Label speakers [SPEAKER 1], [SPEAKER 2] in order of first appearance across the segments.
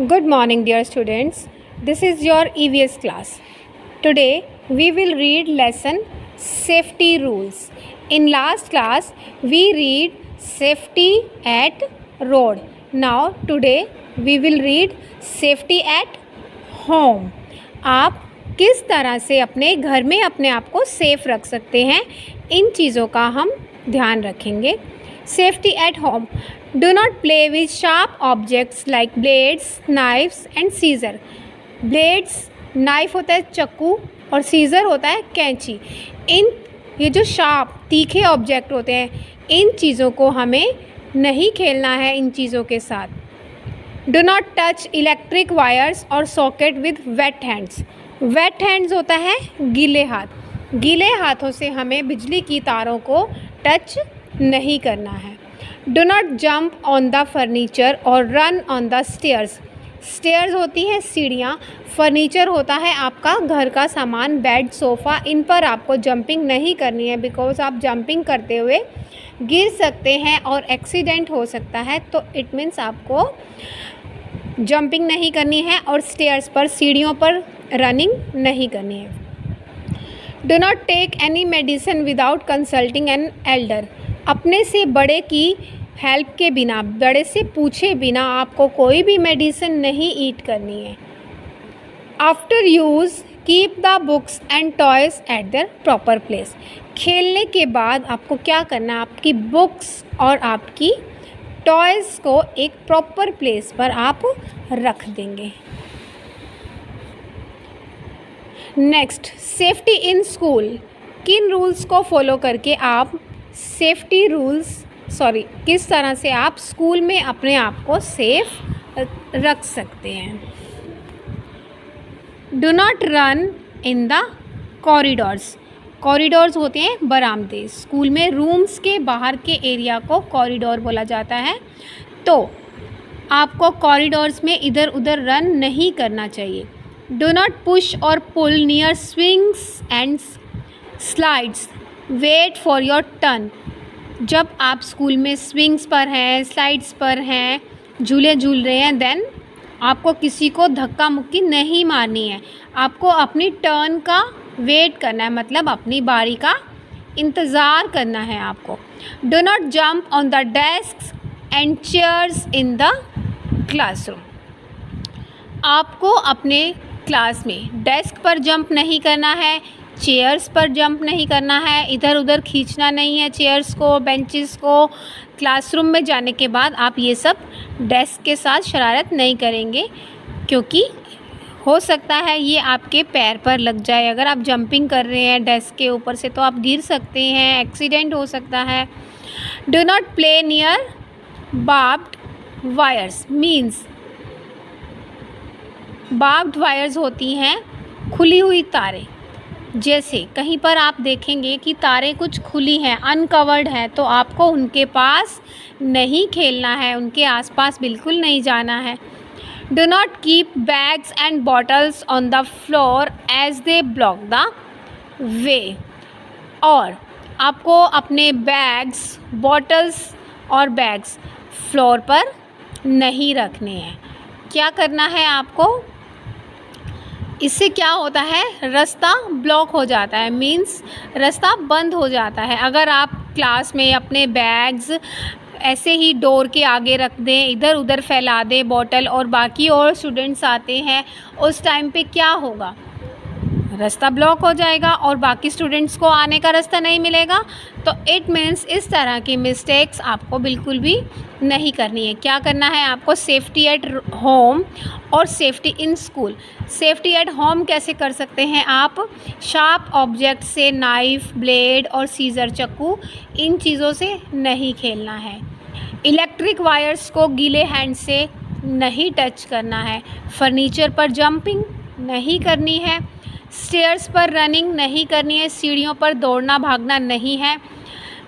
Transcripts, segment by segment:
[SPEAKER 1] Good morning, dear students. This is your EVS class. Today we will read lesson safety rules. In last class we read safety at road. Now today we will read safety at home. आप किस तरह से अपने घर में अपने आप को सेफ रख सकते हैं, इन चीज़ों का हम ध्यान रखेंगे. Safety at home. Do not play with sharp objects like blades, knives and scissor. Blades, knife होता है चाकू और scissor होता है कैंची. ये जो शार्प तीखे ऑब्जेक्ट होते हैं, इन चीज़ों को हमें नहीं खेलना है इन चीज़ों के साथ. Do not touch electric wires or socket with wet hands. Wet hands होता है गीले हाथ. गीले हाथों से हमें बिजली की तारों को टच नहीं करना है. Do not jump on the furniture और run on the stairs. Stairs होती हैं सीढ़ियाँ, फर्नीचर होता है आपका घर का सामान, बेड, सोफ़ा. इन पर आपको जंपिंग नहीं करनी है बिकॉज आप जंपिंग करते हुए गिर सकते हैं और एक्सीडेंट हो सकता है. तो इट मीन्स आपको जंपिंग नहीं करनी है और स्टेयर्स पर, सीढ़ियों पर रनिंग नहीं करनी है. Do not take any medicine without consulting an elder. अपने से बड़े की हेल्प के बिना, बड़े से पूछे बिना आपको कोई भी मेडिसिन नहीं ईट करनी है. After use keep the books and toys eight there proper place. खेलने के बाद आपको क्या करना है, आपकी बुक्स और आपकी टॉयज़ को एक प्रॉपर प्लेस पर आप रख देंगे. Next, safety in school. किन रूल्स को फॉलो करके आप किस तरह से आप स्कूल में अपने आप को सेफ रख सकते हैं. Do not run in the corridors. Corridors होते हैं बरामदे. स्कूल में रूम्स के बाहर के एरिया को कॉरिडोर बोला जाता है. तो आपको कॉरिडोर्स में इधर उधर रन नहीं करना चाहिए. डो नॉट पुश और pull near swings and slides. Wait for your turn. जब आप स्कूल में स्विंग्स पर हैं, स्लाइड्स पर हैं, झूले झूल रहे हैं, देन आपको किसी को धक्का मुक्की नहीं मारनी है. आपको अपनी टर्न का वेट करना है, मतलब अपनी बारी का इंतज़ार करना है आपको. Dough not jump on the desk and chairs in the classroom. आपको अपने क्लास में डेस्क पर जंप नहीं करना है, चेयर्स पर जंप नहीं करना है, इधर उधर खींचना नहीं है चेयर्स को, बेंचेस को. क्लासरूम में जाने के बाद आप ये सब डेस्क के साथ शरारत नहीं करेंगे क्योंकि हो सकता है ये आपके पैर पर लग जाए. अगर आप जंपिंग कर रहे हैं डेस्क के ऊपर से तो आप गिर सकते हैं, एक्सीडेंट हो सकता है. Do not play near barbed wires. Means barbed wires होती हैं खुली हुई तारें. जैसे कहीं पर आप देखेंगे कि तारें कुछ खुली हैं, अनकवर्ड है, तो आपको उनके पास नहीं खेलना है, उनके आसपास बिल्कुल नहीं जाना है. Do not keep bags and bottles on the floor as they block the way. और आपको अपने बैग्स, बॉटल्स और बैग्स फ्लोर पर नहीं रखने हैं. क्या करना है आपको, इससे क्या होता है, रास्ता ब्लॉक हो जाता है, मीन्स रास्ता बंद हो जाता है. अगर आप क्लास में अपने बैग्स ऐसे ही डोर के आगे रख दें, इधर उधर फैला दें बॉटल, और बाकी और स्टूडेंट्स आते हैं, उस टाइम पे क्या होगा, रास्ता ब्लॉक हो जाएगा और बाकी स्टूडेंट्स को आने का रास्ता नहीं मिलेगा. तो इट मीन्स इस तरह की मिस्टेक्स आपको बिल्कुल भी नहीं करनी है. क्या करना है आपको, सेफ्टी एट होम और safety in school. Safety at home कैसे कर सकते हैं आप, शार्प ऑब्जेक्ट से, नाइफ, ब्लेड और सीजर, चाकू, इन चीज़ों से नहीं खेलना है. इलेक्ट्रिक वायर्स को गीले हैंड से नहीं टच करना है. फर्नीचर पर जंपिंग नहीं करनी है. स्टेयर्स पर रनिंग नहीं करनी है, सीढ़ियों पर दौड़ना भागना नहीं है.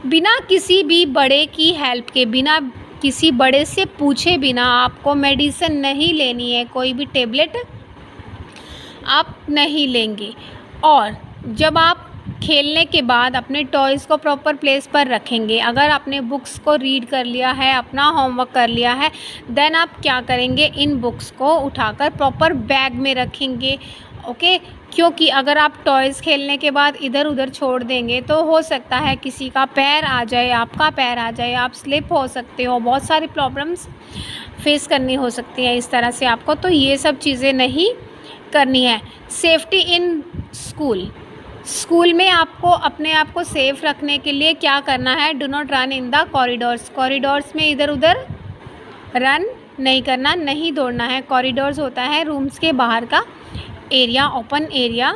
[SPEAKER 1] बिना किसी भी बड़े की हेल्प के, बिना किसी बड़े से पूछे बिना आपको मेडिसिन नहीं लेनी है, कोई भी टेबलेट आप नहीं लेंगे. और जब आप खेलने के बाद अपने टॉयज़ को प्रॉपर प्लेस पर रखेंगे। अगर आपने बुक्स को रीड कर लिया है, अपना होमवर्क कर लिया है, देन आप क्या करेंगे, इन बुक्स को उठाकर प्रॉपर बैग में रखेंगे। ओके, क्योंकि अगर आप टॉयज़ खेलने के बाद इधर उधर छोड़ देंगे तो हो सकता है किसी का पैर आ जाए, आपका पैर आ जाए, आप स्लिप हो सकते हो, बहुत सारी प्रॉब्लम्स फेस करनी हो सकती है इस तरह से आपको। तो ये सब चीज़ें नहीं करनी है। सेफ्टी इन स्कूल में आपको अपने आप को सेफ़ रखने के लिए क्या करना है, do not run in the corridors में इधर उधर रन नहीं करना, नहीं दौड़ना है। कॉरिडोर्स होता है रूम्स के बाहर का एरिया, ओपन एरिया।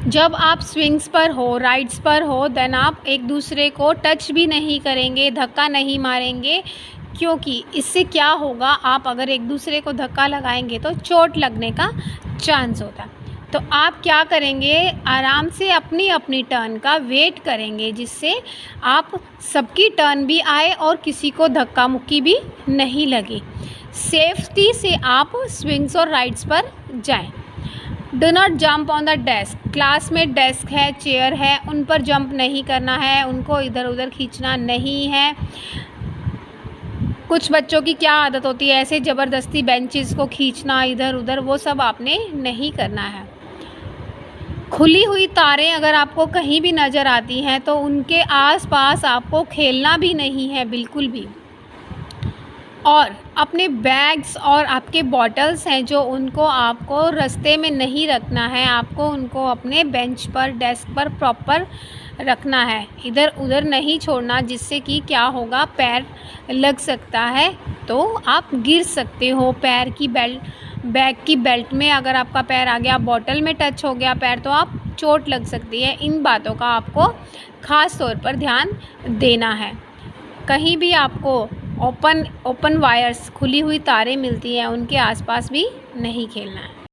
[SPEAKER 1] जब आप स्विंग्स पर हो, राइड्स पर हो, देन आप एक दूसरे को टच भी नहीं करेंगे, धक्का नहीं मारेंगे, क्योंकि इससे क्या होगा, आप अगर एक दूसरे को धक्का लगाएंगे तो चोट लगने का चांस होता है। तो आप क्या करेंगे, आराम से अपनी अपनी टर्न का वेट करेंगे, जिससे आप सबकी टर्न भी आए और किसी को धक्का मुक्की भी नहीं लगे। सेफ्टी से आप स्विंग्स और राइड्स पर जाएं। Do not jump on the desk. Class में डेस्क है, चेयर है, उन पर जंप नहीं करना है, उनको इधर उधर खींचना नहीं है। कुछ बच्चों की क्या आदत होती है, ऐसे ज़बरदस्ती बेंचेस को खींचना इधर उधर, वो सब आपने नहीं करना है। खुली हुई तारें अगर आपको कहीं भी नज़र आती हैं तो उनके आसपास आपको खेलना भी नहीं है बिल्कुल भी। और अपने बैग्स और आपके बॉटल्स हैं जो, उनको आपको रास्ते में नहीं रखना है, आपको उनको अपने बेंच पर, डेस्क पर प्रॉपर रखना है, इधर उधर नहीं छोड़ना, जिससे कि क्या होगा, पैर लग सकता है तो आप गिर सकते हो। पैर की बैग की बेल्ट में अगर आपका पैर आ गया, बॉटल में टच हो गया पैर, तो आप चोट लग सकती है। इन बातों का आपको ख़ास तौर पर ध्यान देना है। कहीं भी आपको ओपन वायर्स, खुली हुई तारें मिलती हैं, उनके आसपास भी नहीं खेलना है।